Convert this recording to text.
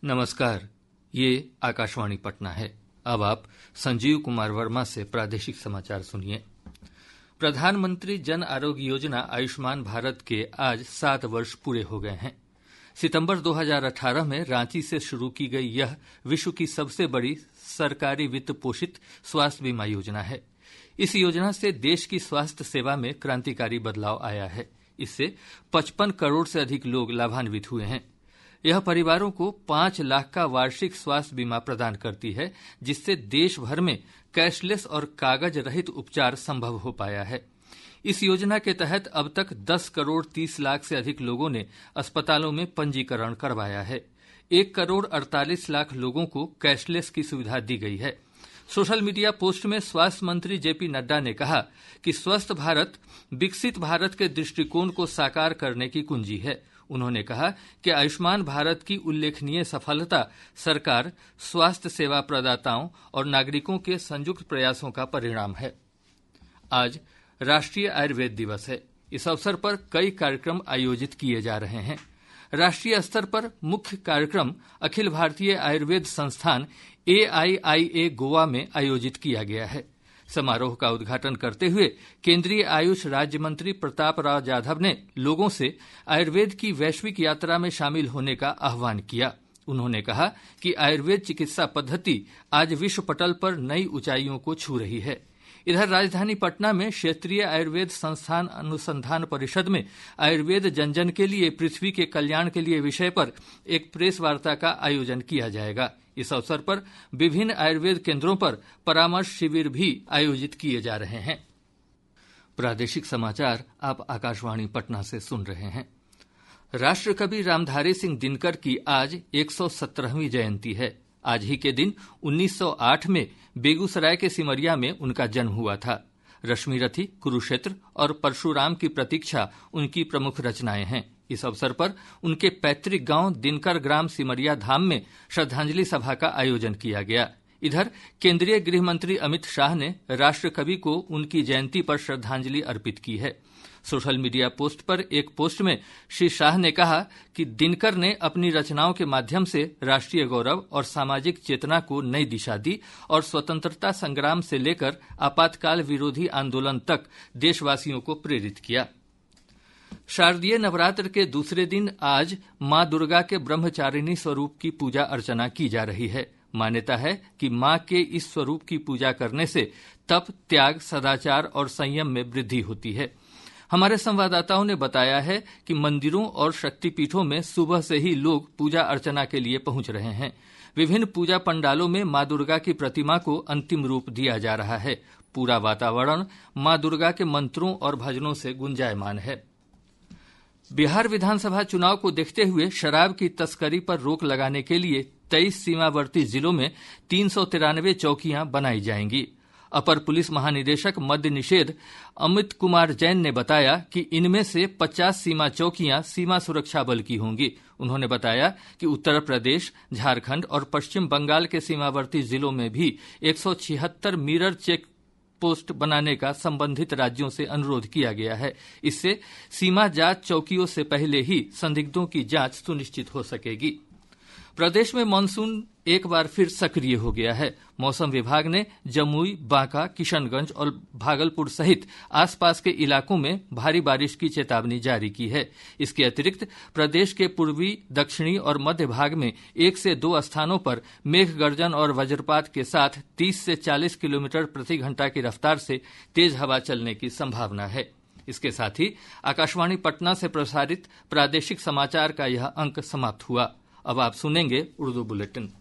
नमस्कार, ये आकाशवाणी पटना है। अब आप संजीव कुमार वर्मा से प्रादेशिक समाचार सुनिए। प्रधानमंत्री जन आरोग्य योजना आयुष्मान भारत के आज 7 वर्ष पूरे हो गए हैं। सितंबर 2018 में रांची से शुरू की गई यह विश्व की सबसे बड़ी सरकारी वित्त पोषित स्वास्थ्य बीमा योजना है। इस योजना से देश की स्वास्थ्य सेवा में क्रांतिकारी बदलाव आया है। इससे 55 करोड़ से अधिक लोग लाभान्वित हुए हैं। यह परिवारों को 5 लाख का वार्षिक स्वास्थ्य बीमा प्रदान करती है, जिससे देश भर में कैशलेस और कागज रहित उपचार संभव हो पाया है। इस योजना के तहत अब तक 10 करोड़ 30 लाख से अधिक लोगों ने अस्पतालों में पंजीकरण करवाया है। 1 करोड़ 48 लाख लोगों को कैशलेस की सुविधा दी गई है। सोशल मीडिया पोस्ट में स्वास्थ्य मंत्री जेपी नड्डा ने कहा कि स्वस्थ भारत विकसित भारत के दृष्टिकोण को साकार करने की कुंजी है। उन्होंने कहा कि आयुष्मान भारत की उल्लेखनीय सफलता सरकार, स्वास्थ्य सेवा प्रदाताओं और नागरिकों के संयुक्त प्रयासों का परिणाम है। आज राष्ट्रीय आयुर्वेद दिवस है। इस अवसर पर कई कार्यक्रम आयोजित किए जा रहे हैं। राष्ट्रीय स्तर पर मुख्य कार्यक्रम अखिल भारतीय आयुर्वेद संस्थान AIIA गोवा में आयोजित किया गया है। समारोह का उद्घाटन करते हुए केंद्रीय आयुष राज्य मंत्री प्रताप राव जाधव ने लोगों से आयुर्वेद की वैश्विक यात्रा में शामिल होने का आह्वान किया। उन्होंने कहा कि आयुर्वेद चिकित्सा पद्धति आज विश्व पटल पर नई ऊंचाइयों को छू रही है। इधर राजधानी पटना में क्षेत्रीय आयुर्वेद संस्थान अनुसंधान परिषद में आयुर्वेद जन के लिए पृथ्वी के कल्याण के लिए विषय पर एक प्रेस वार्ता का आयोजन किया जाएगा। इस अवसर पर विभिन्न आयुर्वेद केंद्रों पर परामर्श शिविर भी आयोजित किए जा रहे हैं। प्रादेशिक समाचार आप आकाशवाणी पटना से सुन रहे हैं। राष्ट्रकवि रामधारी सिंह दिनकर की आज 117वीं जयंती है। आज ही के दिन 1908 में बेगूसराय के सिमरिया में उनका जन्म हुआ था। रश्मिरथी, कुरुक्षेत्र और परशुराम की प्रतीक्षा उनकी प्रमुख रचनाएं हैं। इस अवसर पर उनके पैतृक गांव दिनकर ग्राम सिमरिया धाम में श्रद्धांजलि सभा का आयोजन किया गया। इधर केंद्रीय गृह मंत्री अमित शाह ने राष्ट्रकवि को उनकी जयंती पर श्रद्धांजलि अर्पित की है। सोशल मीडिया पोस्ट पर एक पोस्ट में श्री शाह ने कहा कि दिनकर ने अपनी रचनाओं के माध्यम से राष्ट्रीय गौरव और सामाजिक चेतना को नई दिशा दी और स्वतंत्रता संग्राम से लेकर आपातकाल विरोधी आंदोलन तक देशवासियों को प्रेरित किया। शारदीय नवरात्र के दूसरे दिन आज मां दुर्गा के ब्रह्मचारिणी स्वरूप की पूजा अर्चना की जा रही है। मान्यता है कि मां के इस स्वरूप की पूजा करने से तप, त्याग, सदाचार और संयम में वृद्धि होती है। हमारे संवाददाताओं ने बताया है कि मंदिरों और शक्तिपीठों में सुबह से ही लोग पूजा अर्चना के लिए पहुंच रहे हैं। विभिन्न पूजा पंडालों में मां दुर्गा की प्रतिमा को अंतिम रूप दिया जा रहा है। पूरा वातावरण मां दुर्गा के मंत्रों और भजनों से गुंजायमान है। बिहार विधानसभा चुनाव को देखते हुए शराब की तस्करी पर रोक लगाने के लिए 23 सीमावर्ती जिलों में 393 चौकियां बनाई जाएंगी। अपर पुलिस महानिदेशक मद्य निषेध अमित कुमार जैन ने बताया कि इनमें से 50 सीमा चौकियां सीमा सुरक्षा बल की होंगी। उन्होंने बताया कि उत्तर प्रदेश, झारखंड और पश्चिम बंगाल के सीमावर्ती जिलों में भी 176 मिरर चेक पोस्ट बनाने का संबंधित राज्यों से अनुरोध किया गया है। इससे सीमा जांच चौकियों से पहले ही संदिग्धों की जांच सुनिश्चित हो सकेगी। प्रदेश में मानसून एक बार फिर सक्रिय हो गया है। मौसम विभाग ने जमुई, बांका, किशनगंज और भागलपुर सहित आसपास के इलाकों में भारी बारिश की चेतावनी जारी की है। इसके अतिरिक्त प्रदेश के पूर्वी, दक्षिणी और मध्य भाग में 1 से 2 स्थानों पर मेघ गर्जन और वज्रपात के साथ 30 से 40 किलोमीटर प्रति घंटा की रफ्तार से तेज हवा चलने की संभावना है। इसके साथ ही आकाशवाणी पटना से प्रसारित प्रादेशिक समाचार का यह अंक समाप्त हुआ। अब आप सुनेंगे उर्दू बुलेटिन।